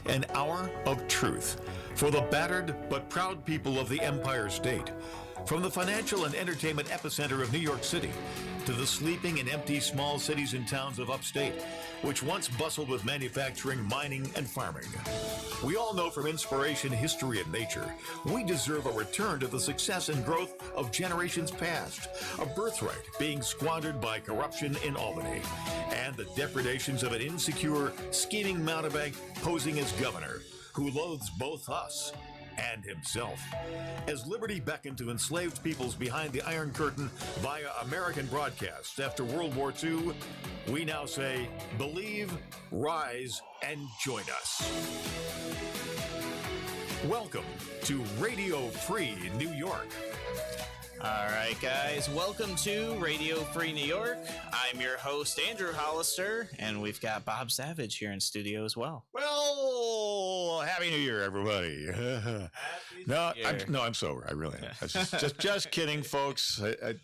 an hour of truth for the battered but proud people of the Empire State. From the financial and entertainment epicenter of New York City to the sleeping and empty small cities and towns of upstate, which once bustled with manufacturing, mining, and farming. We all know from inspiration, history, and nature, we deserve a return to the success and growth of generations past, a birthright being squandered by corruption in Albany, and the depredations of an insecure, scheming mountebank posing as governor, who loathes both us and himself. As liberty beckoned to enslaved peoples behind the Iron Curtain via American broadcasts after World War II, we now say, believe, rise, and join us. Welcome to Radio Free New York. All right, guys, welcome to Radio Free New York. I'm your host, Andrew Hollister, and we've got Bob Savage here in studio as well. Well, Happy New Year, everybody. I'm sober. I really am. Just kidding, folks. I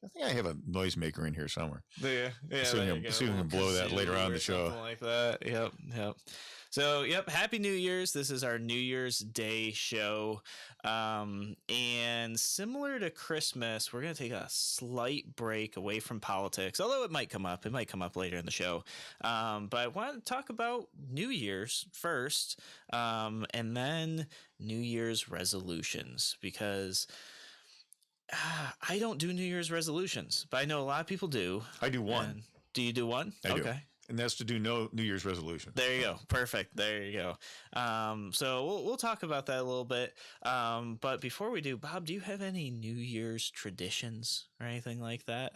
think I have a noisemaker in here somewhere. Yeah. See if we can blow that later on in the show. Something like that. Yep. So, Happy New Year's. This is our New Year's Day show. And similar to Christmas, we're going to take a slight break away from politics, although it might come up. It might come up later in the show. But I want to talk about New Year's first, and then New Year's resolutions, because I don't do New Year's resolutions, but I know a lot of people do. I do one. Do you do one? I do. And that's to do no New Year's resolution. There you go. Perfect. There you go. So we'll talk about that a little bit. But before we do, Bob, do you have any New Year's traditions or anything like that?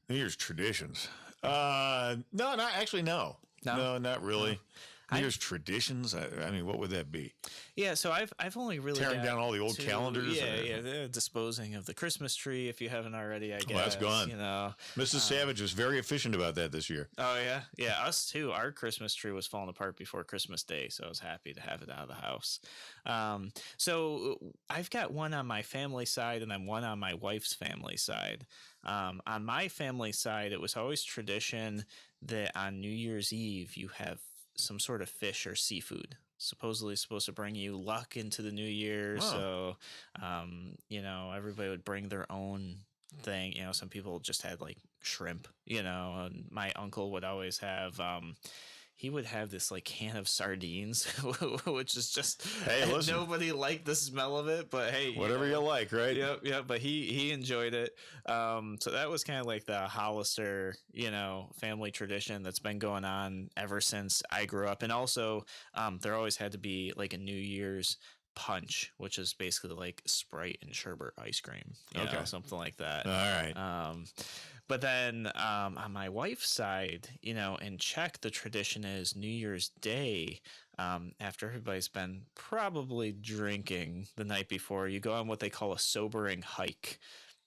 New Year's traditions? No, not actually. No, not really. New Year's traditions? I mean, what would that be? Yeah, so I've only really tearing down all the old calendars. Yeah, disposing of the Christmas tree if you haven't already. I guess. Well, that's gone. You know, Mrs. Savage was very efficient about that this year. Oh yeah. Us too. Our Christmas tree was falling apart before Christmas Day, so I was happy to have it out of the house. So I've got one on my family side, and then one on my wife's family side. On my family side, it was always tradition that on New Year's Eve you have some sort of fish or seafood, supposedly supposed to bring you luck into the new year. Oh. So, everybody would bring their own thing. Some people just had like shrimp, and my uncle would always have, he would have this like can of sardines, which is just, hey, listen, nobody liked the smell of it, but hey, whatever you like, right? Yep. But he enjoyed it. So that was kind of like the Hollister, family tradition that's been going on ever since I grew up. And also, there always had to be like a New Year's punch, which is basically like Sprite and sherbet ice cream, something like that. All right. But then on my wife's side, in Czech, the tradition is New Year's Day, after everybody's been probably drinking the night before, you go on what they call a sobering hike.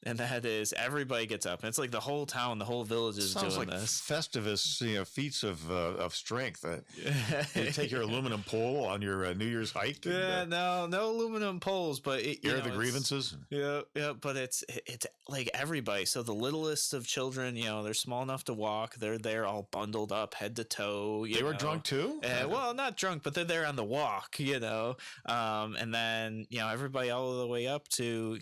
And that is, everybody gets up. And it's like the whole town, the whole village is doing like this. Festivus, feats of strength. You take your aluminum pole on your New Year's hike. Yeah, no aluminum poles, but air the grievances. Yeah, but it's like everybody. So the littlest of children, they're small enough to walk. They're there all bundled up, head to toe. They were drunk too. Well, not drunk, but they're there on the walk. And then everybody all the way up to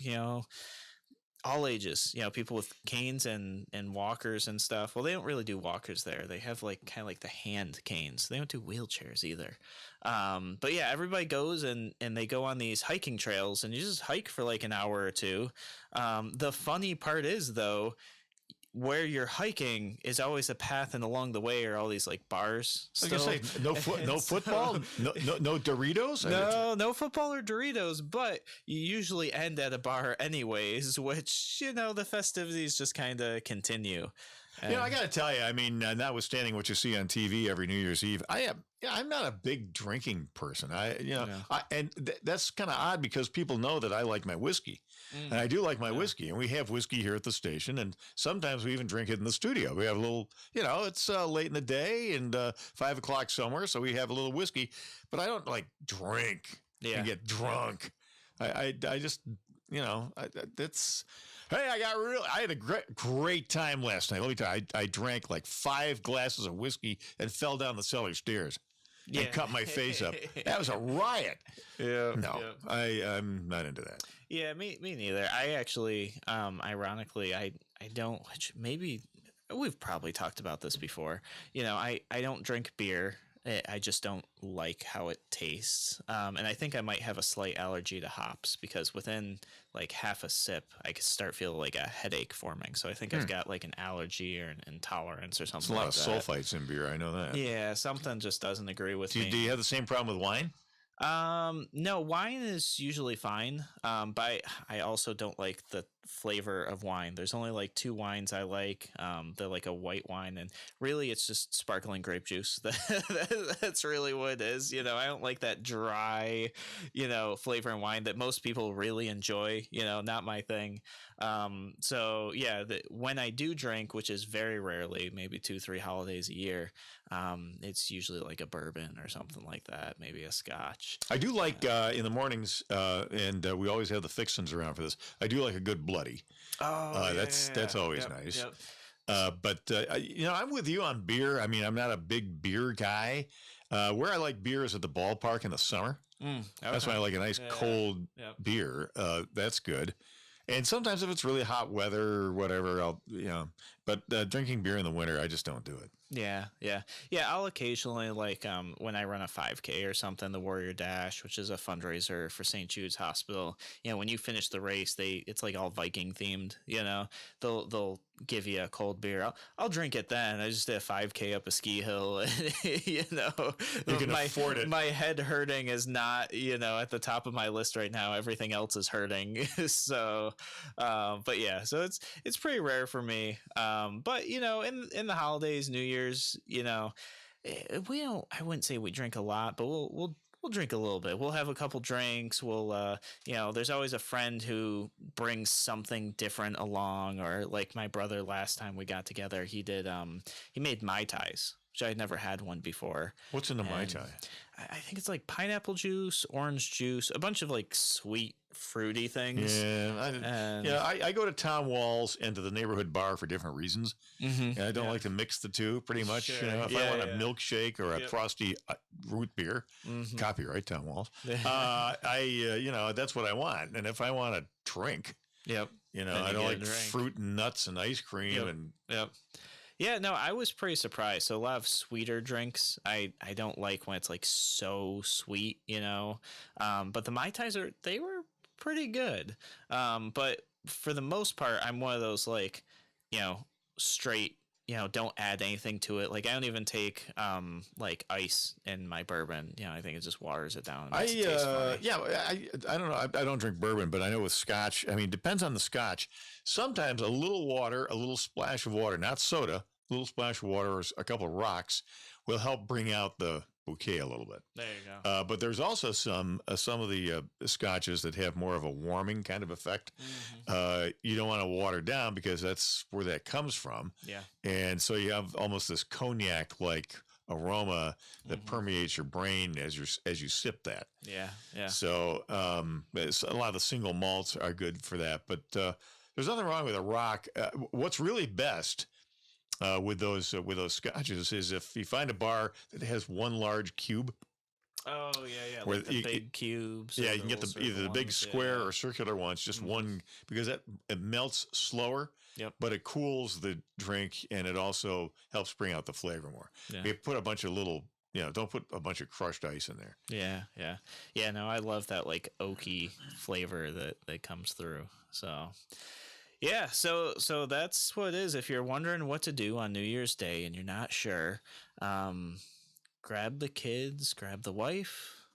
all ages, people with canes and walkers and stuff. Well, they don't really do walkers there. They have like kind of like the hand canes. They don't do wheelchairs either. But yeah, everybody goes and they go on these hiking trails, and you just hike for like an hour or two. The funny part is, though, where you're hiking is always a path, and along the way are all these like bars. I was gonna say, no football, no Doritos. No football or Doritos, but you usually end at a bar anyways, which the festivities just kind of continue. I got to tell you, I mean, notwithstanding what you see on TV every New Year's Eve, I'm not a big drinking person. That's kind of odd because people know that I like my whiskey. And I do like my whiskey, and we have whiskey here at the station, and sometimes we even drink it in the studio. We have a little, it's late in the day and 5 o'clock somewhere, so we have a little whiskey, but I don't like drink and get drunk. I just, that's, hey, I had a great time last night. Let me tell you, I drank like 5 glasses of whiskey and fell down the cellar stairs. Yeah. and cut my face up. That was a riot. Yeah. No, Yeah. I'm not into that. Yeah, me neither. I actually, ironically, I don't. Which maybe we've probably talked about this before. I don't drink beer. I just don't like how it tastes. And I think I might have a slight allergy to hops because within like half a sip, I could start feeling like a headache forming. So I think I've got like an allergy or an intolerance or There's something a lot like of that. sulfites in beer. I know that. Yeah, something just doesn't agree with me. Do you have the same problem with wine? No, wine is usually fine. But I also don't like the flavor of wine. There's only like two wines I like. They're like a white wine, and really it's just sparkling grape juice. That's really what it is. I don't like that dry, flavor in wine that most people really enjoy. Not my thing. So yeah, when I do drink, which is very rarely, maybe 2-3 holidays a year, it's usually like a bourbon or something like that, maybe a scotch. I do like in the mornings, and we always have the fixins around for this. I do like a good bloody. Oh, That's always Yep, nice. yep. But I'm with you on beer. I mean, I'm not a big beer guy. Where I like beer is at the ballpark in the summer. That's why I like a nice cold Yep. beer. That's good. And sometimes if it's really hot weather or whatever, But drinking beer in the winter, I just don't do it. Yeah. I'll occasionally when I run a 5K or something, the Warrior Dash, which is a fundraiser for St. Jude's Hospital. When you finish the race, it's like all Viking themed. They'll give you a cold beer. I'll drink it then. I just did a 5K up a ski hill, and You can afford it. My head hurting is not at the top of my list right now. Everything else is hurting. So, but yeah, so it's pretty rare for me. But in the holidays, New Year's, we don't. I wouldn't say we drink a lot, but we'll drink a little bit. We'll have a couple drinks. We'll, there's always a friend who brings something different along. Or like my brother, last time we got together, he made Mai Tais, which I had never had one before. What's in the Mai Tai? I think it's like pineapple juice, orange juice, a bunch of like sweet, fruity things. Yeah, I go to town walls and to the neighborhood bar for different reasons. And I don't like to mix the two pretty much. Sure. If I want a milkshake or a frosty root beer, copyright town walls, that's what I want. And if I want a drink, Yep. I don't like fruit and nuts and ice cream Yep. Yeah, no, I was pretty surprised. So a lot of sweeter drinks. I don't like when it's like so sweet, but the Mai Tais they were pretty good. But for the most part, I'm one of those like, straight, don't add anything to it. Like I don't even take like ice in my bourbon. I think it just waters it down. I don't know. I don't drink bourbon, but I know with scotch, I mean, it depends on the scotch. Sometimes a little water, a little splash of water, not soda, a little splash of water or a couple of rocks will help bring out the bouquet a little bit. There you go. But there's also some of the scotches that have more of a warming kind of effect. You don't want to water down because that's where that comes from. Yeah. And so you have almost this cognac-like aroma that permeates your brain as you sip that. Yeah. So a lot of the single malts are good for that. But there's nothing wrong with a rock. What's really best with those scotches is if you find a bar that has one large cube. Oh yeah. Where Like the big cubes. Yeah, you can get either the big ones, square or circular ones, just one, because it melts slower. Yep. But it cools the drink and it also helps bring out the flavor more. Yeah. You put a bunch of little, don't put a bunch of crushed ice in there. Yeah. No, I love that like oaky flavor that comes through. So. Yeah, so that's what it is. If you're wondering what to do on New Year's Day and you're not sure, grab the kids, grab the wife,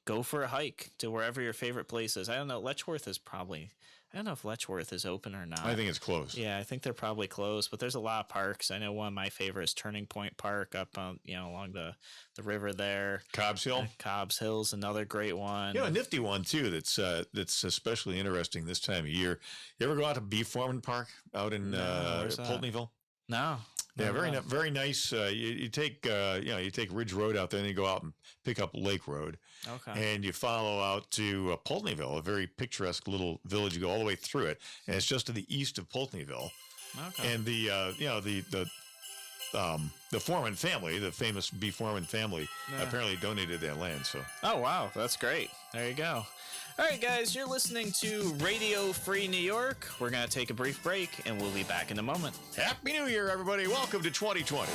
go for a hike to wherever your favorite place is. I don't know. Letchworth is probably, I don't know if Letchworth is open or not. I think it's closed. Yeah, I think they're probably closed, but there's a lot of parks. I know one of my favorites, Turning Point Park, up on, along the river there. Cobb's Hill. Cobb's Hill's another great one. A nifty one too. That's especially interesting this time of year. You ever go out to Beef Foreman Park out in Pulteneyville? No. Yeah, very nice. You take Ridge Road out there, and you go out and pick up Lake Road. Okay. And you follow out to Pulteneyville, a very picturesque little village. You go all the way through it, and it's just to the east of Pulteneyville. Okay. And the the Foreman family, the famous B. Foreman family, apparently donated that land. So, oh wow, that's great. There you go. All right, guys, you're listening to Radio Free New York. We're gonna take a brief break, and we'll be back in a moment. Happy New Year, everybody! Welcome to 2020.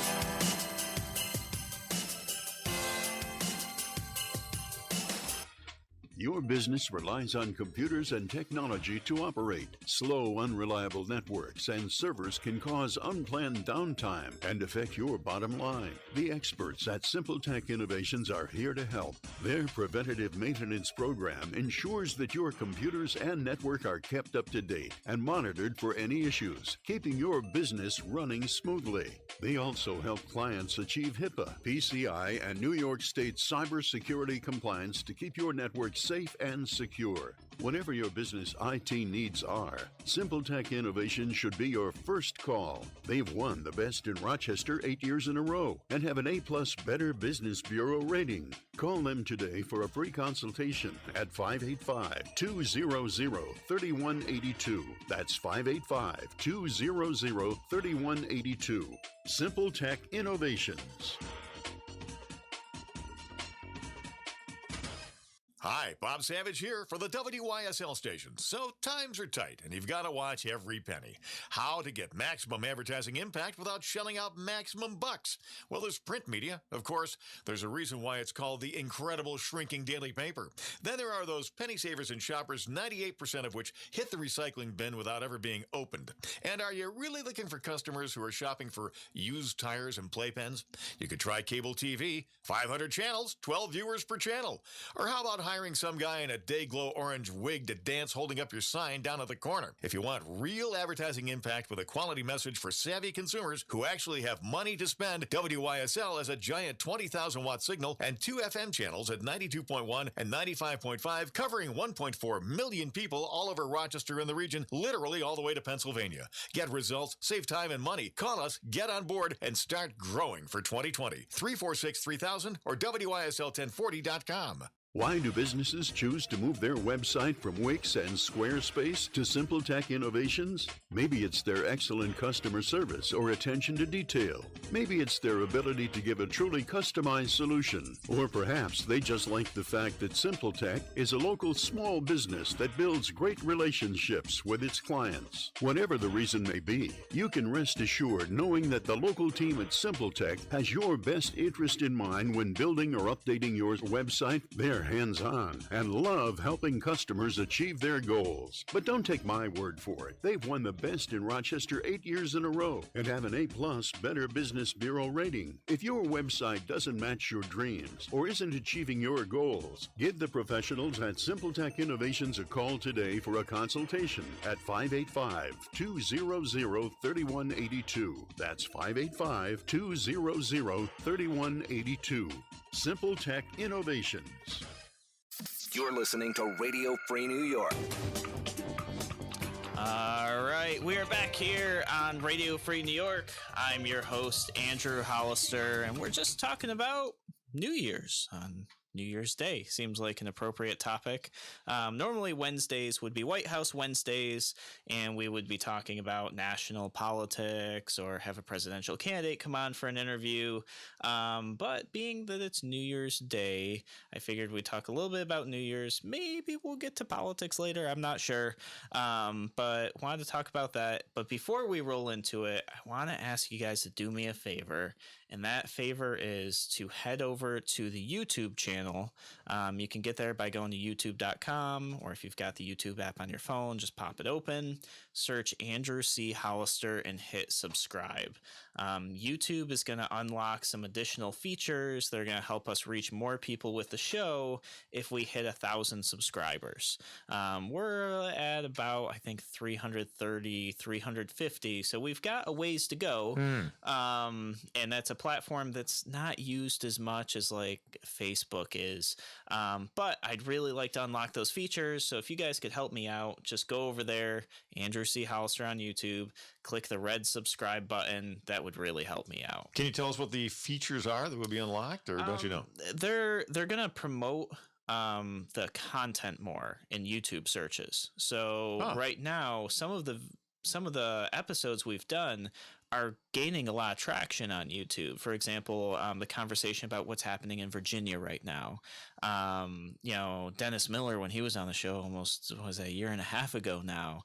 Your business relies on computers and technology to operate. Slow, unreliable networks and servers can cause unplanned downtime and affect your bottom line. The experts at SimpleTech Innovations are here to help. Their preventative maintenance program ensures that your computers and network are kept up to date and monitored for any issues, keeping your business running smoothly. They also help clients achieve HIPAA, PCI, and New York State cybersecurity compliance to keep your network safe and secure. Whatever your business IT needs are, SimpleTech Innovations should be your first call. They've won the Best in Rochester 8 years in a row and have an A+ Better Business Bureau rating. Call them today for a free consultation at 585-200-3182. That's 585-200-3182. SimpleTech Innovations. Hi, Bob Savage here for the WYSL station. So times are tight, and you've got to watch every penny. How to get maximum advertising impact without shelling out maximum bucks? Well, there's print media. Of course, there's a reason why it's called the incredible shrinking daily paper. Then there are those penny savers and shoppers, 98% of which hit the recycling bin without ever being opened. And are you really looking for customers who are shopping for used tires and playpens? You could try cable TV, 500 channels, 12 viewers per channel. Or how about hiring some guy in a day-glow orange wig to dance holding up your sign down at the corner? If you want real advertising impact with a quality message for savvy consumers who actually have money to spend, WYSL has a giant 20,000-watt signal and 2 FM channels at 92.1 and 95.5, covering 1.4 million people all over Rochester and the region, literally all the way to Pennsylvania. Get results, save time and money. Call us, get on board, and start growing for 2020. 346-3000 or WYSL1040.com. Why do businesses choose to move their website from Wix and Squarespace to SimpleTech Innovations? Maybe it's their excellent customer service or attention to detail. Maybe it's their ability to give a truly customized solution. Or perhaps they just like the fact that SimpleTech is a local small business that builds great relationships with its clients. Whatever the reason may be, you can rest assured knowing that the local team at SimpleTech has your best interest in mind when building or updating your website. They're hands-on and love helping customers achieve their goals. But don't take my word for it. They've won the Best in Rochester 8 years in a row and have an A+ Better Business Bureau rating. If your website doesn't match your dreams or isn't achieving your goals, give the professionals at SimpleTech Innovations a call today for a consultation at 585-200-3182. That's 585-200-3182. SimpleTech Innovations. You're listening to Radio Free New York. All right, we are back here on Radio Free New York. I'm your host, Andrew Hollister, and we're just talking about New Year's on New Year's Day. Seems like an appropriate topic. Normally Wednesdays would be White House Wednesdays, and we would be talking about national politics or have a presidential candidate come on for an interview. But being that it's New Year's Day, I figured we'd talk a little bit about New Year's. Maybe we'll get to politics later. I'm not sure. But wanted to talk about that. But before we roll into it, I want to ask you guys to do me a favor. And that favor is to head over to the YouTube channel. You can get there by going to youtube.com, or if you've got the YouTube app on your phone, just pop it open, search Andrew C. Hollister, and hit subscribe. YouTube is going to unlock some additional features. They're going to help us reach more people with the show if we hit 1,000 subscribers. We're at about, I think, 330, 350. So we've got a ways to go. And that's a platform that's not used as much as like Facebook is. But I'd really like to unlock those features. So if you guys could help me out, just go over there, Andrew C. Hollister on YouTube, click the red subscribe button. That would really help me out. Can you tell us what the features are that would be unlocked, or don't you know? They're going to promote the content more in YouTube searches. So right now, some of the episodes we've done are gaining a lot of traction on YouTube. For example, the conversation about what's happening in Virginia right now. Dennis Miller, when he was on the show almost was a year and a half ago now,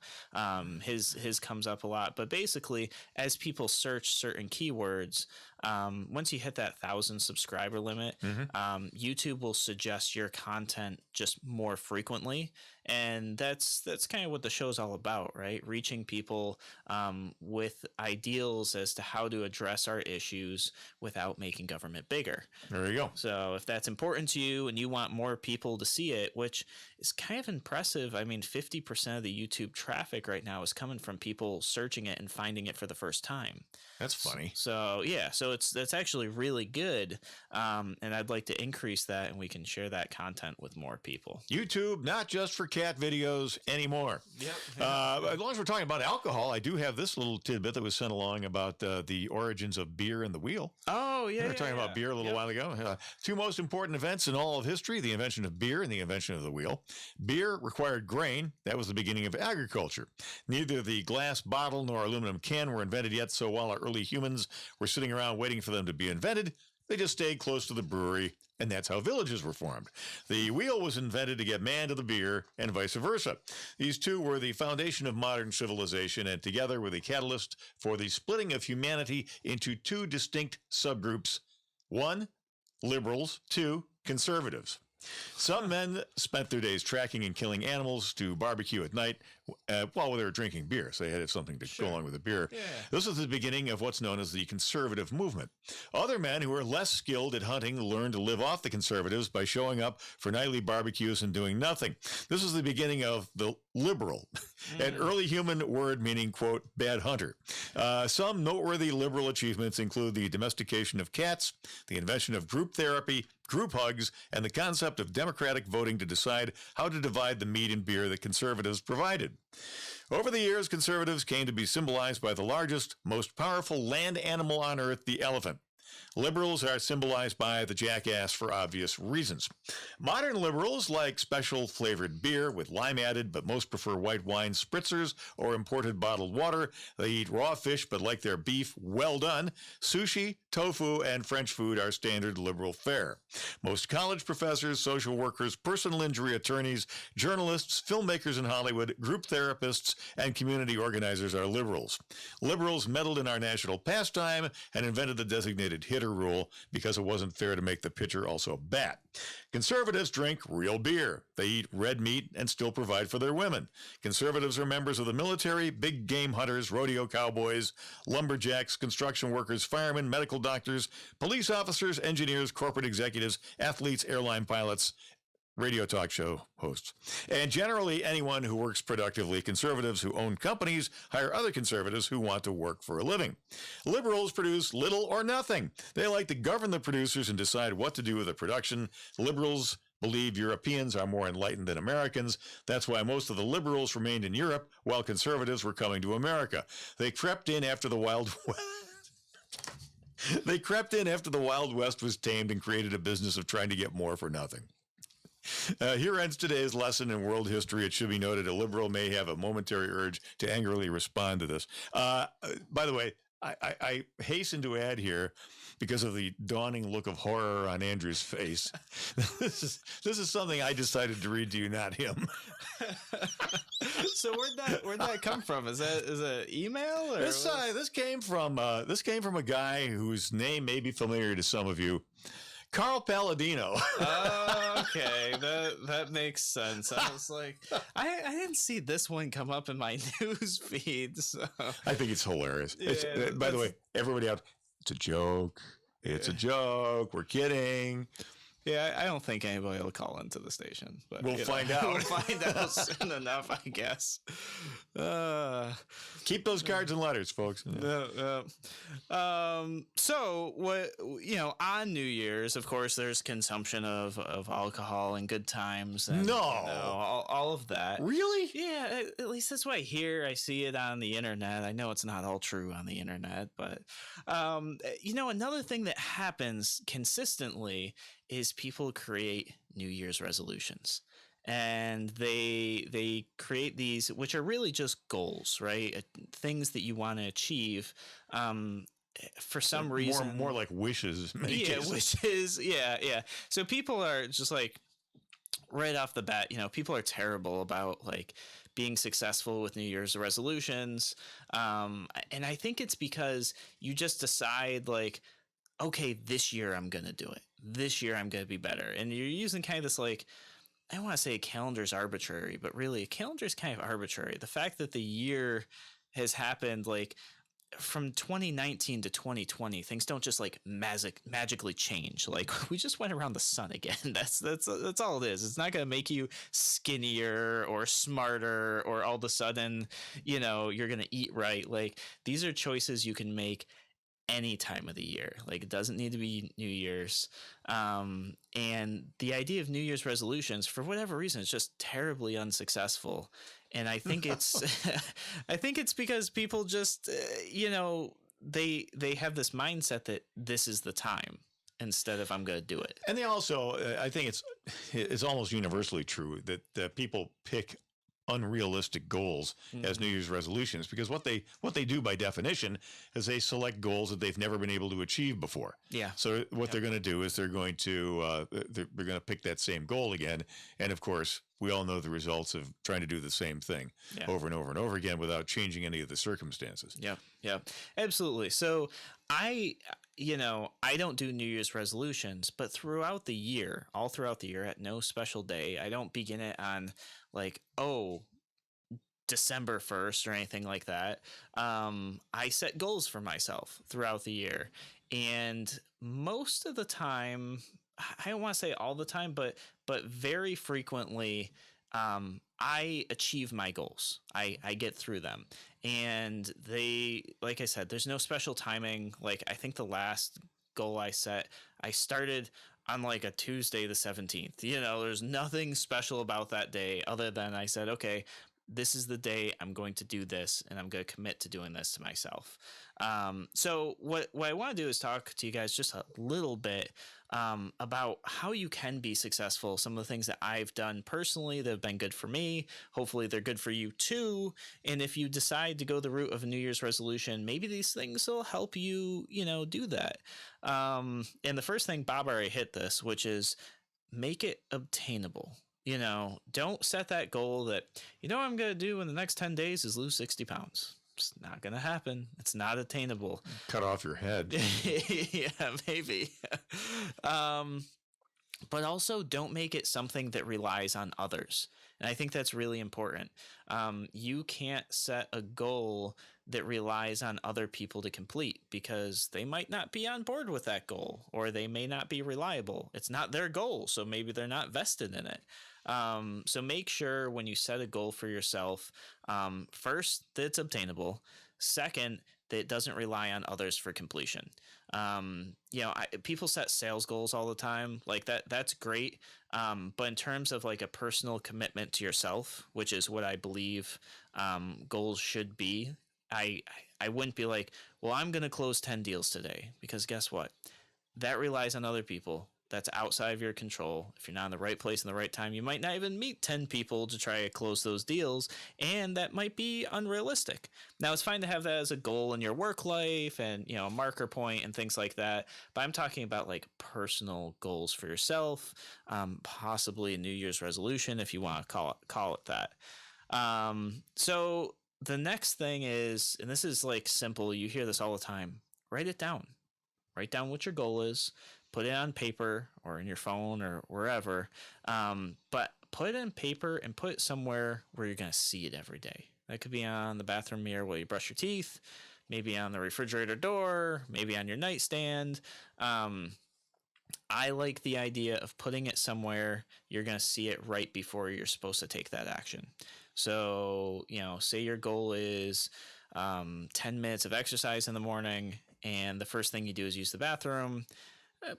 his comes up a lot. But basically, as people search certain keywords, once you hit that 1,000 subscriber limit, YouTube will suggest your content just more frequently. And that's kind of what the show's all about, right? Reaching people with ideals as to how to address our issues without making government bigger. There you go. So if that's important to you and you want more people to see it, which is kind of impressive. I mean, 50% of the YouTube traffic right now is coming from people searching it and finding it for the first time. That's funny. So yeah, so that's actually really good. And I'd like to increase that, and we can share that content with more people. YouTube, not just for cat videos anymore. Yep. As long as we're talking about alcohol, I do have this little tidbit that was sent along about the origins of beer and the wheel. Oh, yeah. We were talking about beer a little while ago. Two most important events in all of history, the invention of beer and the invention of the wheel. Beer required grain. That was the beginning of agriculture. Neither the glass bottle nor aluminum can were invented yet, so while our early humans were sitting around waiting for them to be invented, they just stayed close to the brewery, and that's how villages were formed. The wheel was invented to get man to the beer, and vice versa. These two were the foundation of modern civilization, and together were the catalyst for the splitting of humanity into two distinct subgroups. One, liberals. Two, conservatives. Some men spent their days tracking and killing animals to barbecue at night while they were drinking beer, so they had something to go along with the beer. Yeah. This was the beginning of what's known as the conservative movement. Other men who were less skilled at hunting learned to live off the conservatives by showing up for nightly barbecues and doing nothing. This was the beginning of the liberal, an early human word meaning, quote, bad hunter. Some noteworthy liberal achievements include the domestication of cats, the invention of group therapy, group hugs, and the concept of democratic voting to decide how to divide the meat and beer that conservatives provided. Over the years, conservatives came to be symbolized by the largest, most powerful land animal on earth, the elephant. Liberals are symbolized by the jackass for obvious reasons. Modern liberals like special flavored beer with lime added, but most prefer white wine spritzers or imported bottled water. They eat raw fish, but like their beef well done. Sushi, tofu, and French food are standard liberal fare. Most college professors, social workers, personal injury attorneys, journalists, filmmakers in Hollywood, group therapists, and community organizers are liberals. Liberals meddled in our national pastime and invented the designated hitter rule because it wasn't fair to make the pitcher also bat. Conservatives drink real beer. They eat red meat and still provide for their women. Conservatives are members of the military, big game hunters, rodeo cowboys, lumberjacks, construction workers, firemen, medical doctors, police officers, engineers, corporate executives, athletes, airline pilots, radio talk show hosts, and generally anyone who works productively. Conservatives who own companies hire other conservatives who want to work for a living. Liberals produce little or nothing. They like to govern the producers and decide what to do with the production. Liberals believe Europeans are more enlightened than Americans. That's why most of the liberals remained in Europe while conservatives were coming to America. They crept in after the Wild West. They crept in after the Wild West was tamed and created a business of trying to get more for nothing. Here ends today's lesson in world history. It should be noted a liberal may have a momentary urge to angrily respond to this. By the way, I hasten to add here, because of the dawning look of horror on Andrew's face, this is something I decided to read to you, not him. So where'd that come from? Is it email or This came from a guy whose name may be familiar to some of you. Carl Palladino. Okay, that makes sense. I was like, I didn't see this one come up in my news feed. So. I think it's hilarious. Yeah, by the way, everybody out, it's a joke. It's a joke. We're kidding. Yeah, I don't think anybody will call into the station, but We'll find out. We'll find out soon enough, I guess. Keep those cards and letters, folks. So what, on New Year's, of course, there's consumption of alcohol and good times. And, all of that. Really? Yeah, at least that's what I hear. I see it on the internet. I know it's not all true on the internet, but another thing that happens consistently is people create New Year's resolutions. And they create these, which are really just goals, right? Things that you want to achieve. for some reason, more like wishes. In many yeah, cases. wishes, yeah. So people are just like right off the bat, people are terrible about like being successful with New Year's resolutions. And I think it's because you just decide like, okay, this year I'm going to do it. This year I'm going to be better. And you're using kind of this like, I don't want to say a calendar's arbitrary, but really a calendar's kind of arbitrary. The fact that the year has happened like from 2019 to 2020, things don't just like magically change. Like we just went around the sun again. That's all it is. It's not going to make you skinnier or smarter or all of a sudden, you're going to eat right. Like these are choices you can make any time of the year. Like it doesn't need to be New Year's. And the idea of New Year's resolutions, for whatever reason, is just terribly unsuccessful. And I think it's because people just, they have this mindset that this is the time instead of I'm going to do it. And they also, I think it's almost universally true that people pick unrealistic goals as New Year's resolutions, because what they do by definition is they select goals that they've never been able to achieve before. Yeah. So what they're going to do is they're going to pick that same goal again, and of course we all know the results of trying to do the same thing over and over and over again without changing any of the circumstances. Yeah, absolutely. So I don't do New Year's resolutions, but throughout the year, all throughout the year, at no special day, I don't begin it on like, December 1st or anything like that. I set goals for myself throughout the year. And most of the time, I don't want to say all the time, but very frequently, I achieve my goals. I get through them. And like I said, there's no special timing. Like I think the last goal I set, I started on like a Tuesday the 17th. There's nothing special about that day other than I said, okay, this is the day I'm going to do this, and I'm going to commit to doing this to myself. So what I want to do is talk to you guys just a little bit about how you can be successful, some of the things that I've done personally that have been good for me. Hopefully they're good for you too. And if you decide to go the route of a New Year's resolution, maybe these things will help you, do that. And the first thing, Bob already hit this, which is make it obtainable. Don't set that goal that, what I'm going to do in the next 10 days is lose 60 pounds. It's not going to happen. It's not attainable. Cut off your head. Yeah, maybe. But also don't make it something that relies on others. And I think that's really important. You can't set a goal that relies on other people to complete because they might not be on board with that goal, or they may not be reliable. It's not their goal, so maybe they're not vested in it. So make sure when you set a goal for yourself, first, that it's obtainable. Second, that it doesn't rely on others for completion. People set sales goals all the time, like that's great. But in terms of like a personal commitment to yourself, which is what I believe goals should be, I wouldn't be like, well, I'm going to close 10 deals today, because guess what? That relies on other people. That's outside of your control. If you're not in the right place in the right time, you might not even meet 10 people to try to close those deals, and that might be unrealistic. Now, it's fine to have that as a goal in your work life and, a marker point and things like that, but I'm talking about like personal goals for yourself, possibly a New Year's resolution if you want to call it that. So the next thing is, and this is like simple, you hear this all the time, write it down. Write down what your goal is. Put it on paper or in your phone or wherever, but put it in paper and put it somewhere where you're going to see it every day. That could be on the bathroom mirror while you brush your teeth, maybe on the refrigerator door, maybe on your nightstand. I like the idea of putting it somewhere you're going to see it right before you're supposed to take that action. So, say your goal is 10 minutes of exercise in the morning, and the first thing you do is use the bathroom.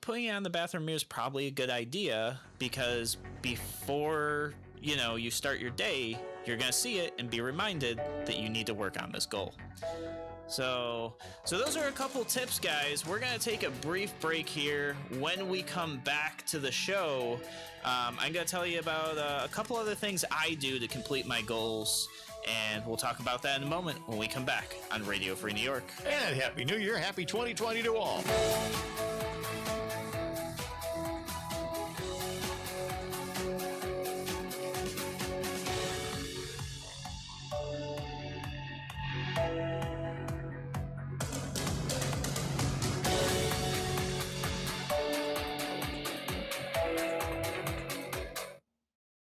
Putting it on the bathroom mirror is probably a good idea, because before you start your day, you're going to see it and be reminded that you need to work on this goal. So those are a couple tips, guys. We're gonna take a brief break here. When we come back to the show, I'm gonna tell you about a couple other things I do to complete my goals, and we'll talk about that in a moment when we come back on Radio Free New York. And Happy New Year, Happy 2020 to all.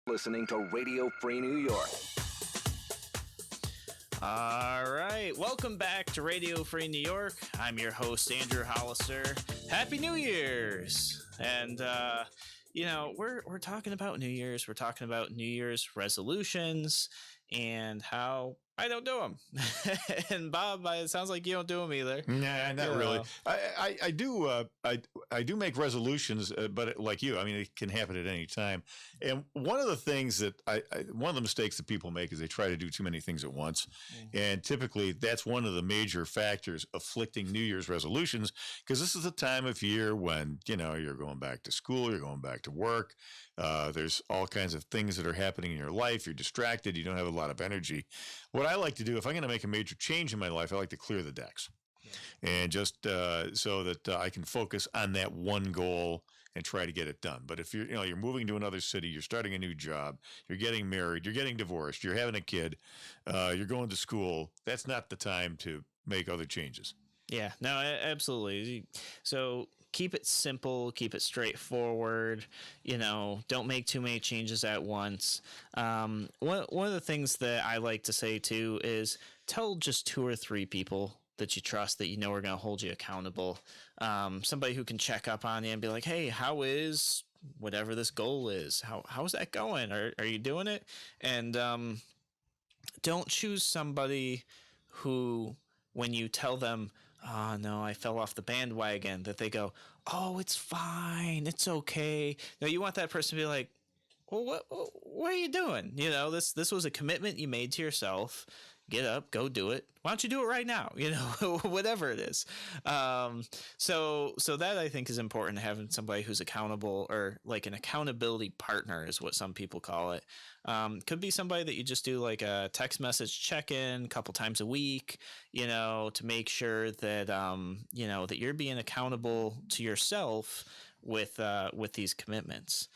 Listening to Radio Free New York. All right, welcome back to Radio Free New York. I'm your host, Andrew Hollister. Happy New Year's! And we're talking about New Year's. We're talking about New Year's resolutions and how I don't do them. And Bob, it sounds like you don't do them either. Nah, not really. I do make resolutions, but like you, I mean, it can happen at any time. And one of the things that one of the mistakes that people make is they try to do too many things at once. And typically that's one of the major factors afflicting New Year's resolutions, because this is the time of year when, you're going back to school, you're going back to work. There's all kinds of things that are happening in your life. You're distracted. You don't have a lot of energy. What I like to do, if I'm going to make a major change in my life, I like to clear the decks, and just so that I can focus on that one goal and try to get it done. But if you're moving to another city, you're starting a new job, you're getting married, you're getting divorced, you're having a kid, you're going to school, that's not the time to make other changes. Yeah, no, absolutely. So keep it simple, keep it straightforward, don't make too many changes at once. One of the things that I like to say too is tell just 2 or 3 people that you trust, that are going to hold you accountable. Somebody who can check up on you and be like, hey, how is whatever this goal is? How's that going? Are you doing it? And don't choose somebody who, when you tell them, oh, no, I fell off the bandwagon, that they go, oh, it's fine, it's okay. No, you want that person to be like, well, what are you doing? This was a commitment you made to yourself. Get up, go do it. Why don't you do it right now? Whatever it is. So that I think is important, having somebody who's accountable, or like an accountability partner is what some people call it. Could be somebody that you just do like a text message check-in a couple times a week, to make sure that, that you're being accountable to yourself with these commitments.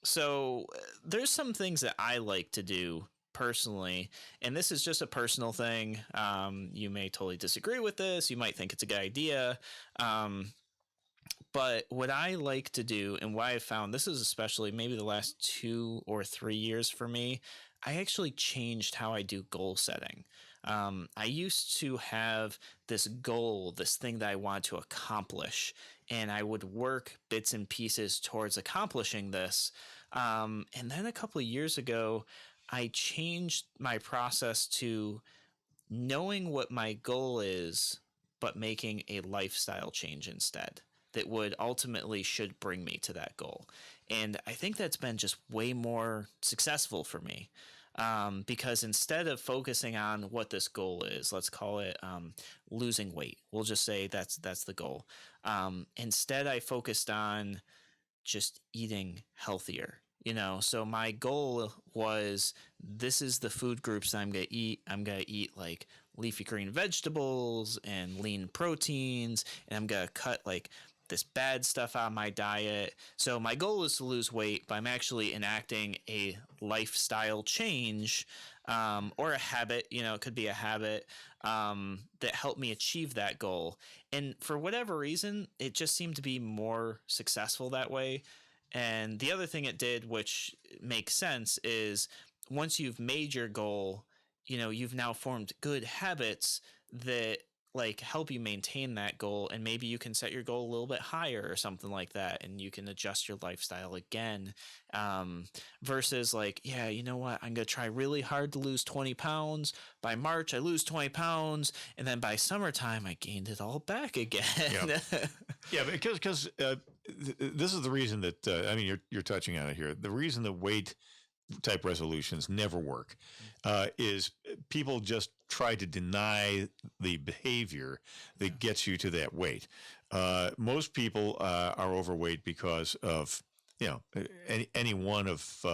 So there's some things that I like to do personally, and this is just a personal thing. You may totally disagree with this. You might think it's a good idea. But what I like to do, and why I found this is especially maybe the last 2 or 3 years for me, I actually changed how I do goal setting. I used to have this goal, this thing that I wanted to accomplish, and I would work bits and pieces towards accomplishing this. And then a couple of years ago, I changed my process to knowing what my goal is, but making a lifestyle change instead that would ultimately should bring me to that goal. And I think that's been just way more successful for me, because instead of focusing on what this goal is, let's call it losing weight. We'll just say that's the goal. Instead, I focused on just eating healthier. So my goal was, this is the food groups I'm going to eat. I'm going to eat like leafy green vegetables and lean proteins, and I'm going to cut like this bad stuff out of my diet. So my goal is to lose weight, but I'm actually enacting a lifestyle change, or a habit, it could be a habit, that helped me achieve that goal. And for whatever reason, it just seemed to be more successful that way. And the other thing it did, which makes sense, is once you've made your goal, you've now formed good habits that like help you maintain that goal, and maybe you can set your goal a little bit higher or something like that, and you can adjust your lifestyle again, versus like, yeah, you know what, I'm going to try really hard to lose 20 pounds. By March, I lose 20 pounds, and then by summertime, I gained it all back again. Yep. Yeah, because this is the reason that, you're touching on it here. The reason that weight type resolutions never work. Is people just try to deny the behavior that gets you to that weight. Most people are overweight because of any one of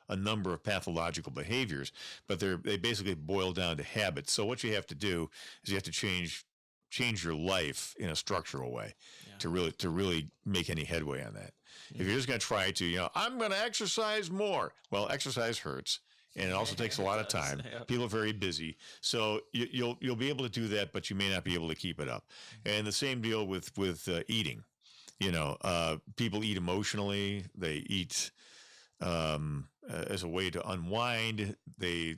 a number of pathological behaviors, but they basically boil down to habits. So what you have to do is you have to change your life in a structural way to really make any headway on that. If you're just going to try to, I'm going to exercise more. Well, exercise hurts, and it also takes a lot of time. People are very busy, so you'll be able to do that, but you may not be able to keep it up. And the same deal with eating. People eat emotionally. They eat as a way to unwind. They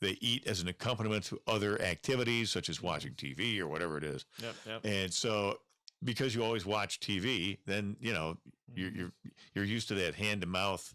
eat as an accompaniment to other activities, such as watching TV or whatever it is. Yep. And so, because you always watch TV, then you're used to that hand to mouth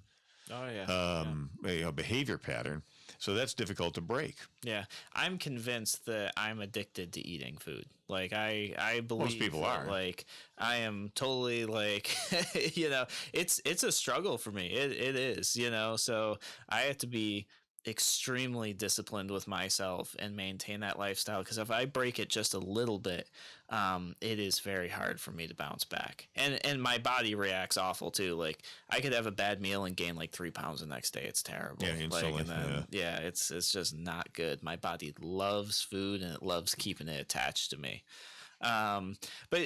behavior pattern. So that's difficult to break. Yeah, I'm convinced that I'm addicted to eating food. Like I believe Most people that, are. Like I am totally like it's a struggle for me. It is, So I have to be extremely disciplined with myself and maintain that lifestyle, because if I break it just a little bit, it is very hard for me to bounce back, and my body reacts awful too. Like I could have a bad meal and gain like 3 pounds the next day. It's terrible. Yeah, instantly. It's just not good. My body loves food and it loves keeping it attached to me. But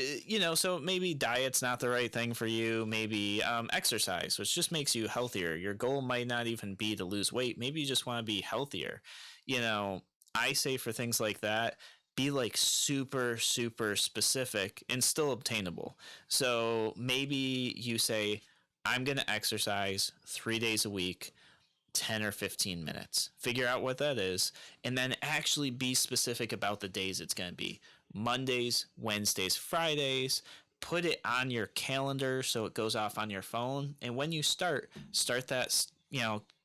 so maybe diet's not the right thing for you. Maybe exercise, which just makes you healthier. Your goal might not even be to lose weight. Maybe you just want to be healthier. I say for things like that, be like super, super specific and still obtainable. So maybe you say, I'm going to exercise 3 days a week, 10 or 15 minutes. Figure out what that is, and then actually be specific about the days it's going to be. Mondays, Wednesdays, Fridays. Put it on your calendar so it goes off on your phone. And when you start that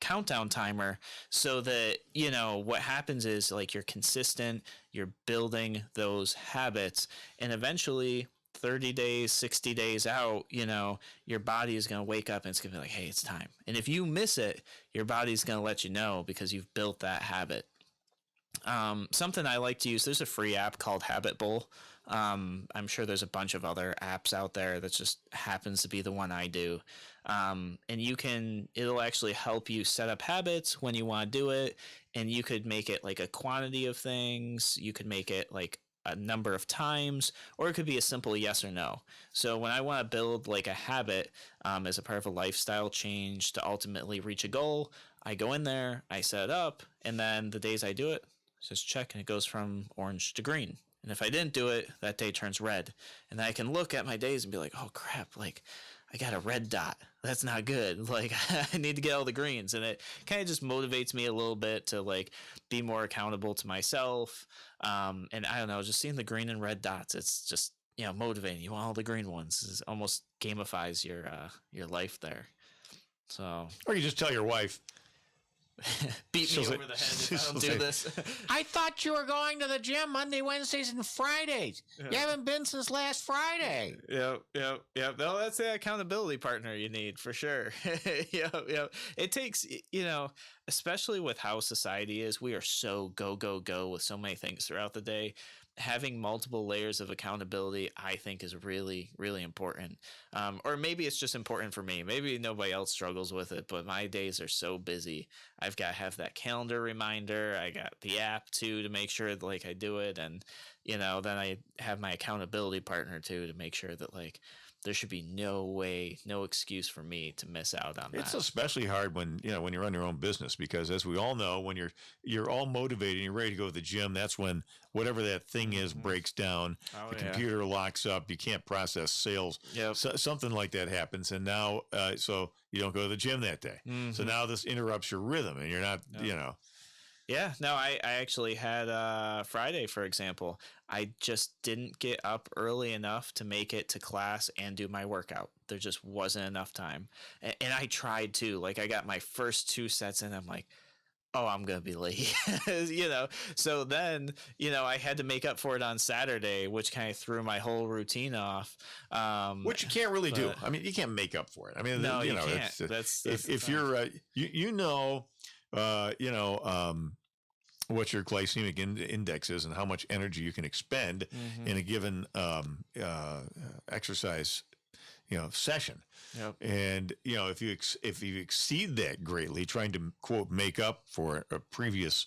countdown timer, so that what happens is like you're consistent, you're building those habits, and eventually 30 days, 60 days out, your body is going to wake up and it's going to be like, hey, it's time. And if you miss it, your body's going to let you know because you've built that habit. Something I like to use, there's a free app called Habit Bowl. I'm sure there's a bunch of other apps out there that just happens to be the one I do. And it'll actually help you set up habits when you want to do it. And you could make it like a quantity of things. You could make it like a number of times, or it could be a simple yes or no. So when I want to build like a habit as a part of a lifestyle change to ultimately reach a goal, I go in there, I set it up, and then the days I do it, just check, and it goes from orange to green. And if I didn't do it, that day turns red. And then I can look at my days and be like, oh crap, like I got a red dot. That's not good. Like I need to get all the greens. And it kind of just motivates me a little bit to like be more accountable to myself. And I don't know, just seeing the green and red dots, it's just, motivating. You want all the green ones. It almost gamifies your life there. So, Or you just tell your wife, beat me over the head if I don't do this. I thought you were going to the gym Monday, Wednesdays, and Fridays. You haven't been since last Friday. Yep. No, that's the accountability partner you need for sure. Yep. It takes, especially with how society is, we are so go with so many things throughout the day. Having multiple layers of accountability, I think, is really, really important. Or maybe it's just important for me. Maybe nobody else struggles with it, but my days are so busy. I've got to have that calendar reminder. I got the app too to make sure that like I do it, and then I have my accountability partner too to make sure that like there should be no way, no excuse for me to miss out on that. It's especially hard when you run your own business, because as we all know, when you're all motivated and you're ready to go to the gym, that's when whatever that thing is breaks down. The computer locks up. You can't process sales. Yep. So, something like that happens. And now, so you don't go to the gym that day. So now this interrupts your rhythm, and you're not, Yeah, no, I actually had Friday, for example. I just didn't get up early enough to make it to class and do my workout. There just wasn't enough time. And I tried to. Like, I got my first 2 sets in. I'm like, oh, I'm gonna be late, So then, I had to make up for it on Saturday, which kind of threw my whole routine off. Which you can't really do. but- I mean, you can't make up for it. I mean, No, you know, can't. it's, That's if the if thing. you're what your glycemic index is and how much energy you can expend Mhm. in a given exercise session. Yep. And if you exceed that greatly, trying to quote make up for a previous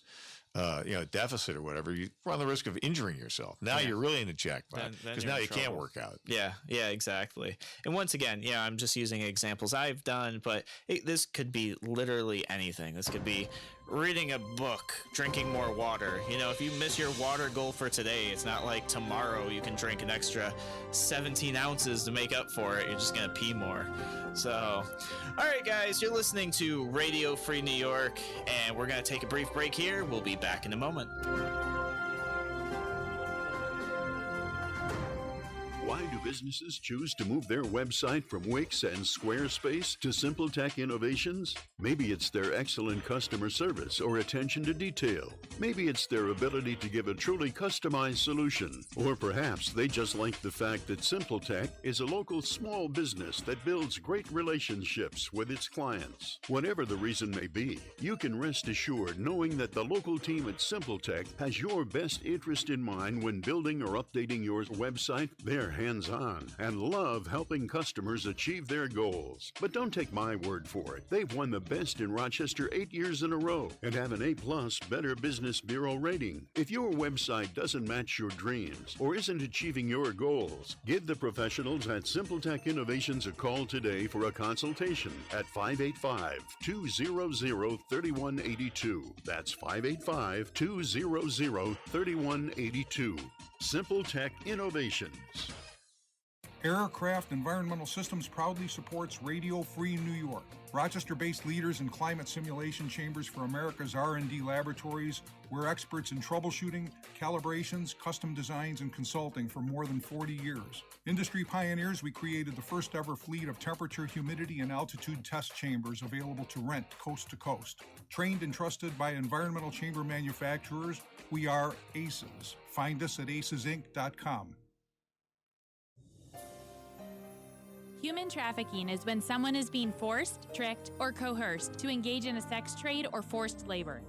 deficit or whatever, you run the risk of injuring yourself. Now Yeah. you're really in a jackpot Then because you're now in you can't trouble. work out. Yeah, exactly. And once again, I'm just using examples I've done, but this could be literally anything. This could be reading a book, drinking more water. If you miss your water goal for today, it's not like tomorrow you can drink an extra 17 ounces to make up for it. You're just going to pee more. So, all right, guys, you're listening to Radio Free New York, and we're going to take a brief break here. We'll be back in a moment. Why do businesses choose to move their website from Wix and Squarespace to SimpleTech Innovations? Maybe it's their excellent customer service or attention to detail. Maybe it's their ability to give a truly customized solution. Or perhaps they just like the fact that SimpleTech is a local small business that builds great relationships with its clients. Whatever the reason may be, you can rest assured knowing that the local team at SimpleTech has your best interest in mind when building or updating your website. They're hands-on and love helping customers achieve their goals. But don't take my word for it. They've won the best in Rochester 8 years in a row and have an A+ Better Business Bureau rating. If your website doesn't match your dreams or isn't achieving your goals, give the professionals at SimpleTech Innovations a call today for a consultation at 585-200-3182. That's 585-200-3182. SimpleTech Innovations. Aircraft Environmental Systems proudly supports Radio Free New York. Rochester-based leaders in climate simulation chambers for America's R&D laboratories. We're experts in troubleshooting, calibrations, custom designs, and consulting for more than 40 years. Industry pioneers, we created the first ever fleet of temperature, humidity, and altitude test chambers available to rent coast to coast. Trained and trusted by environmental chamber manufacturers, we are ACES. Find us at acesinc.com. Human trafficking is when someone is being forced, tricked, or coerced to engage in a sex trade or forced labor.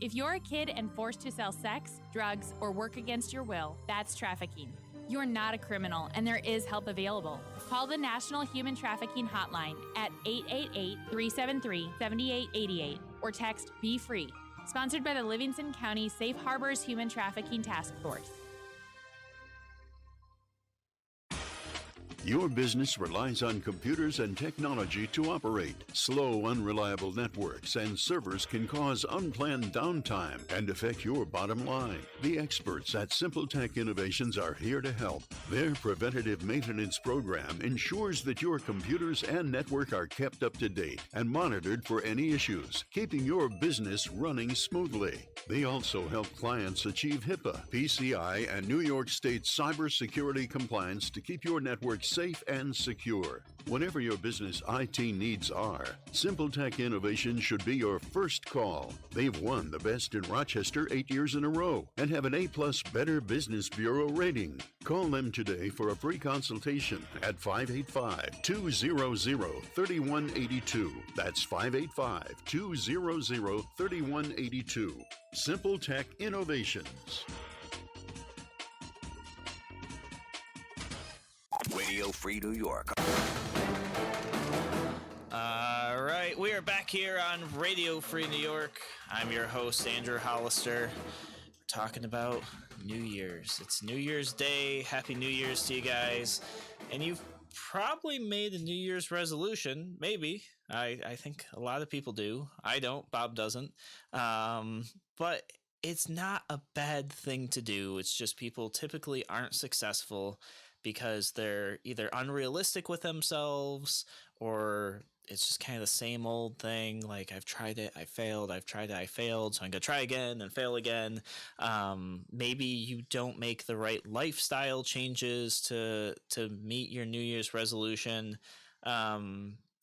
If you're a kid and forced to sell sex, drugs, or work against your will, that's trafficking. You're not a criminal, and there is help available. Call the National Human Trafficking Hotline at 888-373-7888 or text Be Free. Sponsored by the Livingston County Safe Harbors Human Trafficking Task Force. Your business relies on computers and technology to operate. Slow, unreliable networks and servers can cause unplanned downtime and affect your bottom line. The experts at SimpleTech Innovations are here to help. Their preventative maintenance program ensures that your computers and network are kept up to date and monitored for any issues, keeping your business running smoothly. They also help clients achieve HIPAA, PCI, and New York State cybersecurity compliance to keep your network safe and secure. Whatever your business IT needs are, SimpleTech Innovations should be your first call. They've won the best in Rochester 8 years in a row and have an A+ Better Business Bureau rating. Call them today for a free consultation at 585-200-3182. That's 585-200-3182. SimpleTech Innovations. Radio Free New York. All right, we are back here on Radio Free New York. I'm your host, Andrew Hollister. We're talking about New Year's. It's New Year's Day. Happy New Year's to you guys. And you've probably made a New Year's resolution. Maybe. I think a lot of people do. I don't. Bob doesn't. But it's not a bad thing to do. It's just people typically aren't successful because they're either unrealistic with themselves or it's just kind of the same old thing. Like, I've tried it, I failed, I've tried it, I failed, so I'm going to try again and fail again. Maybe you don't make the right lifestyle changes to meet your New Year's resolution.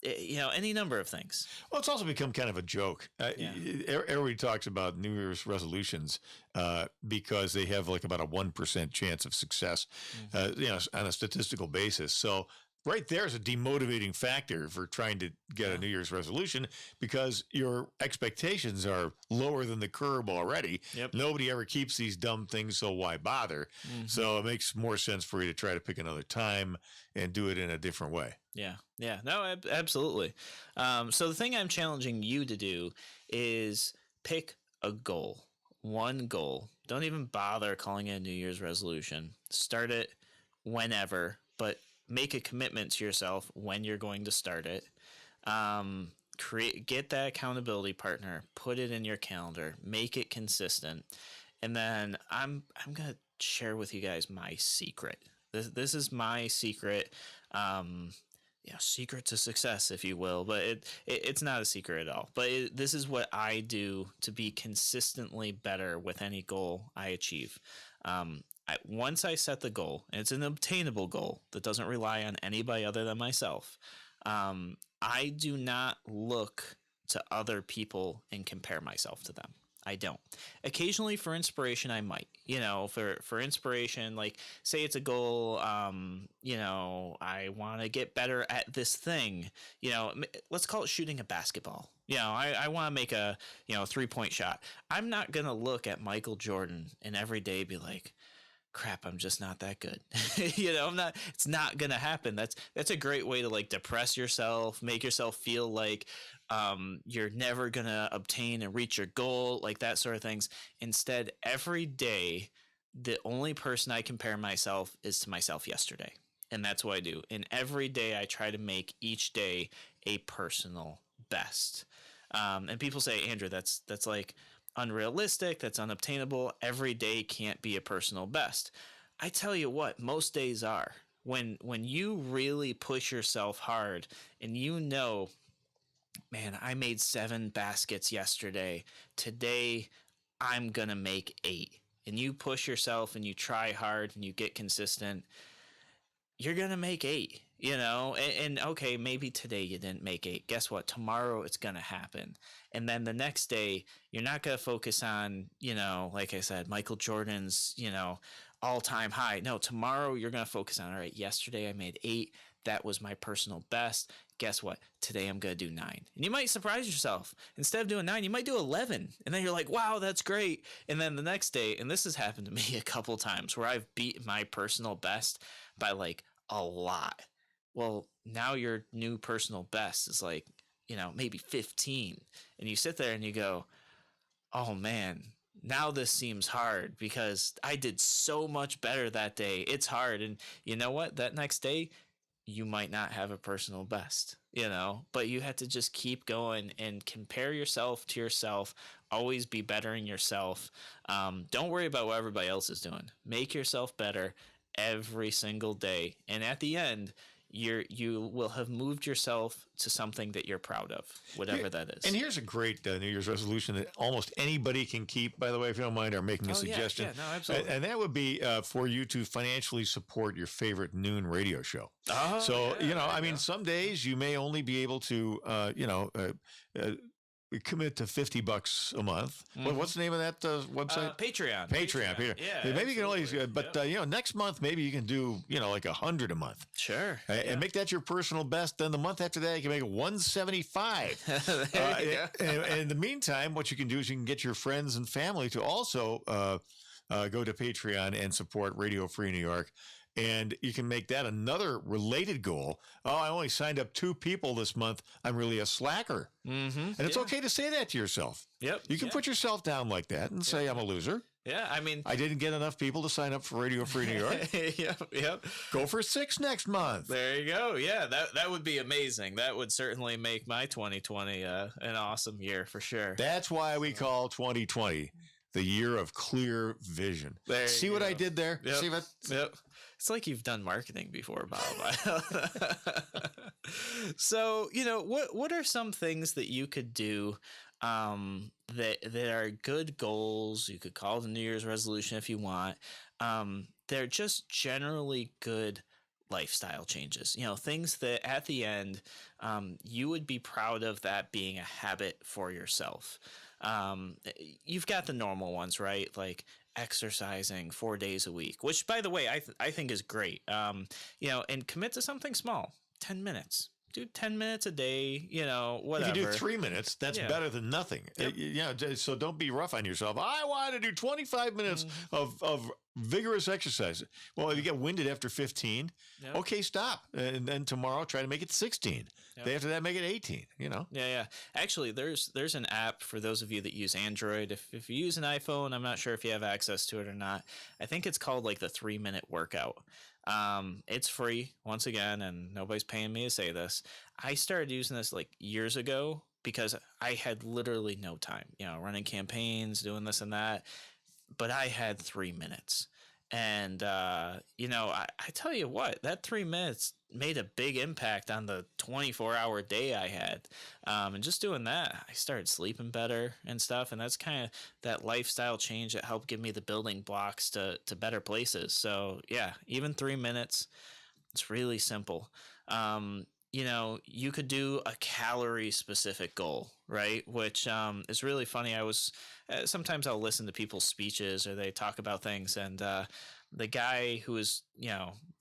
any number of things. Well, it's also become kind of a joke. Everybody talks about New Year's resolutions because they have like about a 1% chance of success, on a statistical basis. So right there is a demotivating factor for trying to get a New Year's resolution because your expectations are lower than the curb already. Yep. Nobody ever keeps these dumb things, so why bother? So it makes more sense for you to try to pick another time and do it in a different way. Yeah. No, absolutely. So the thing I'm challenging you to do is pick a goal, one goal. Don't even bother calling it a New Year's resolution. Start it whenever, but make a commitment to yourself when you're going to start it. Get that accountability partner, put it in your calendar, make it consistent. And then I'm going to share with you guys my secret. This is my secret. Secret to success, if you will, but it's not a secret at all. But this is what I do to be consistently better with any goal I achieve. Once I set the goal, and it's an obtainable goal that doesn't rely on anybody other than myself, I do not look to other people and compare myself to them. I don't. Occasionally for inspiration, I might, for inspiration, like say it's a goal, I want to get better at this thing, let's call it shooting a basketball. I want to make a, 3-point shot. I'm not going to look at Michael Jordan and every day be like, crap, I'm just not that good. It's not going to happen. That's a great way to like depress yourself, make yourself feel like you're never going to obtain and reach your goal, like that sort of things. Instead, every day, the only person I compare myself is to myself yesterday. And that's what I do. And every day I try to make each day a personal best. And people say, Andrew, that's like unrealistic. That's unobtainable. Every day can't be a personal best. I tell you what, most days are. When you really push yourself hard and man, I made 7 baskets yesterday. Today, I'm going to make 8. And you push yourself and you try hard and you get consistent, you're going to make 8, And okay, maybe today you didn't make 8. Guess what? Tomorrow it's going to happen. And then the next day, you're not going to focus on, like I said, Michael Jordan's, all-time high. No, tomorrow you're going to focus on, all right, yesterday I made 8. That was my personal best. Guess what? Today I'm going to do 9. And you might surprise yourself. Instead of doing 9, you might do 11. And then you're like, wow, that's great. And then the next day, and this has happened to me a couple times where I've beat my personal best by like a lot. Well, now your new personal best is like, maybe 15. And you sit there and you go, oh man, now this seems hard because I did so much better that day. It's hard. And you know what? That next day, you might not have a personal best, but you have to just keep going and compare yourself to yourself. Always be bettering yourself. Don't worry about what everybody else is doing. Make yourself better every single day. And at the end, you will have moved yourself to something that you're proud of, whatever that is. And here's a great New Year's resolution that almost anybody can keep, by the way, if you don't mind our making a suggestion. Yeah, no, absolutely. And that would be for you to financially support your favorite noon radio show. Some days you may only be able to, commit to $50 a month. Mm-hmm. What's the name of that website? Patreon. Yeah, maybe you can only, but next month maybe you can do like 100 a month. Sure. And make that your personal best. Then the month after that you can make it 175. And in the meantime, what you can do is you can get your friends and family to also go to Patreon and support Radio Free New York. And you can make that another related goal. Oh, I only signed up 2 people this month. I'm really a slacker. Mm-hmm. And it's okay to say that to yourself. Yep. You can put yourself down like that and say, I'm a loser. Yeah, I didn't get enough people to sign up for Radio Free New York. Yep. Go for 6 next month. There you go. Yeah, that would be amazing. That would certainly make my 2020 an awesome year for sure. That's why we call 2020 the year of clear vision. See what I did there? Yep. See what? Yep. It's like you've done marketing before, Bob. So, what are some things that you could do that are good goals? You could call it a New Year's resolution if you want. They're just generally good lifestyle changes, things that at the end, you would be proud of that being a habit for yourself. You've got the normal ones, right? Like exercising 4 days a week, which by the way, I think is great. And commit to something small, 10 minutes. Do 10 minutes a day, whatever. If you do 3 minutes, that's better than nothing. Yep. So don't be rough on yourself. I want to do 25 minutes of vigorous exercise. Well, if you get winded after 15, okay, stop. And then tomorrow try to make it 16. Day after that, make it 18, Yeah. Actually, there's an app for those of you that use Android. If you use an iPhone, I'm not sure if you have access to it or not. I think it's called like the 3-minute workout. It's free once again, and nobody's paying me to say this. I started using this like years ago because I had literally no time, running campaigns, doing this and that, but I had 3 minutes. And, I tell you what, that 3 minutes made a big impact on the 24-hour day I had. And just doing that, I started sleeping better and stuff. And that's kind of that lifestyle change that helped give me the building blocks to better places. So, yeah, even 3 minutes, it's really simple. You could do a calorie specific goal, right? Which is really funny. Sometimes I'll listen to people's speeches or they talk about things, and the guy who is,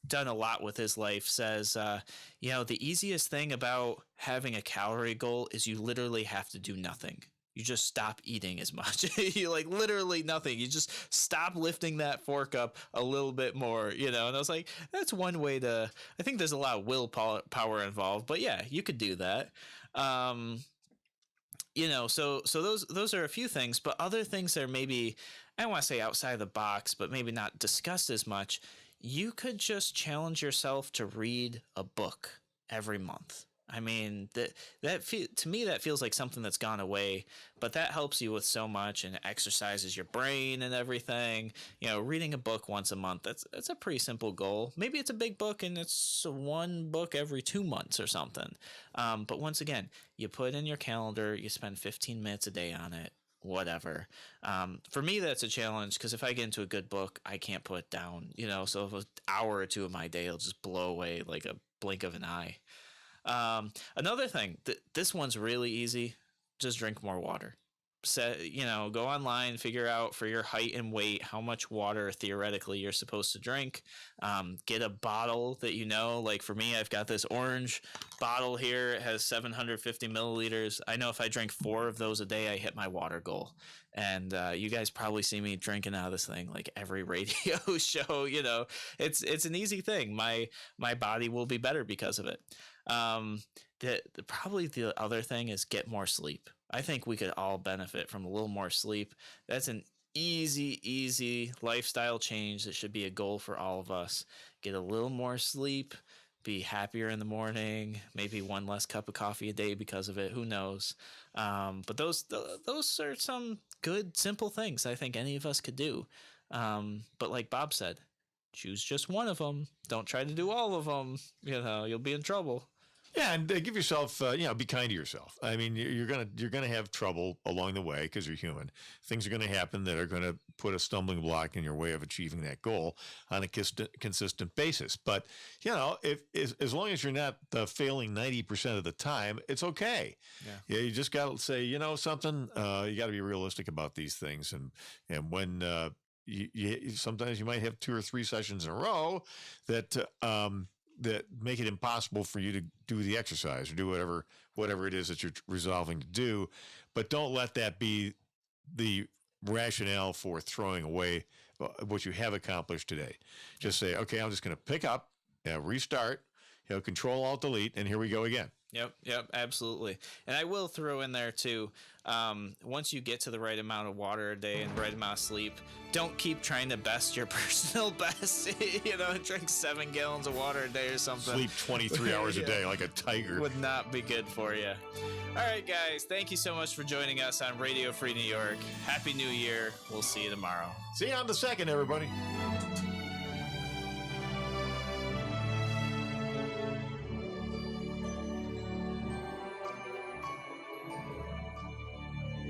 done a lot with his life says, the easiest thing about having a calorie goal is you literally have to do nothing. You just stop eating as much. You like literally nothing. You just stop lifting that fork up a little bit more, And I was like, that's one way to. I think there's a lot of willpower involved, but yeah, you could do that. So those are a few things, but other things that are maybe, I don't want to say outside of the box, but maybe not discussed as much. You could just challenge yourself to read a book every month. I mean, to me, that feels like something that's gone away, but that helps you with so much and exercises your brain and everything. Reading a book once a month, that's a pretty simple goal. Maybe it's a big book and it's one book every 2 months or something. But once again, you put in your calendar, you spend 15 minutes a day on it, whatever. For me, that's a challenge because if I get into a good book, I can't put it down, so if an hour or two of my day will just blow away like a blink of an eye. Another thing, this one's really easy. Just drink more water. Go online, figure out for your height and weight how much water theoretically you're supposed to drink. Get a bottle that like for me, I've got this orange bottle here. It has 750 milliliters. I know if I drink 4 of those a day, I hit my water goal. And you guys probably see me drinking out of this thing like every radio show. It's an easy thing. My body will be better because of it. Probably the other thing is get more sleep. I think we could all benefit from a little more sleep. That's an easy lifestyle change that should be a goal for all of us. Get a little more sleep, be happier in the morning, maybe 1 less cup of coffee a day because of it. Who knows? But those are some good, simple things I think any of us could do. But like Bob said, choose just one of them. Don't try to do all of them. You'll be in trouble. Yeah, and give yourself, be kind to yourself. I mean, you're gonna have trouble along the way because you're human. Things are going to happen that are going to put a stumbling block in your way of achieving that goal on a consistent basis. But if as long as you're not failing 90% of the time, it's okay. Yeah, you just got to say, something. You got to be realistic about these things, and when you sometimes you might have 2 or 3 sessions in a row that make it impossible for you to do the exercise or do whatever it is that you're resolving to do. But don't let that be the rationale for throwing away what you have accomplished today. Just say, okay, I'm just going to pick up, restart, Control Alt Delete, and here we go again. Yep, absolutely. And I will throw in there too, once you get to the right amount of water a day and the right amount of sleep, don't keep trying to best your personal best, drink 7 gallons of water a day or something. Sleep 23 hours a day like a tiger. Would not be good for you. All right, guys, thank you so much for joining us on Radio Free New York. Happy New Year. We'll see you tomorrow. See you on the 2nd, everybody.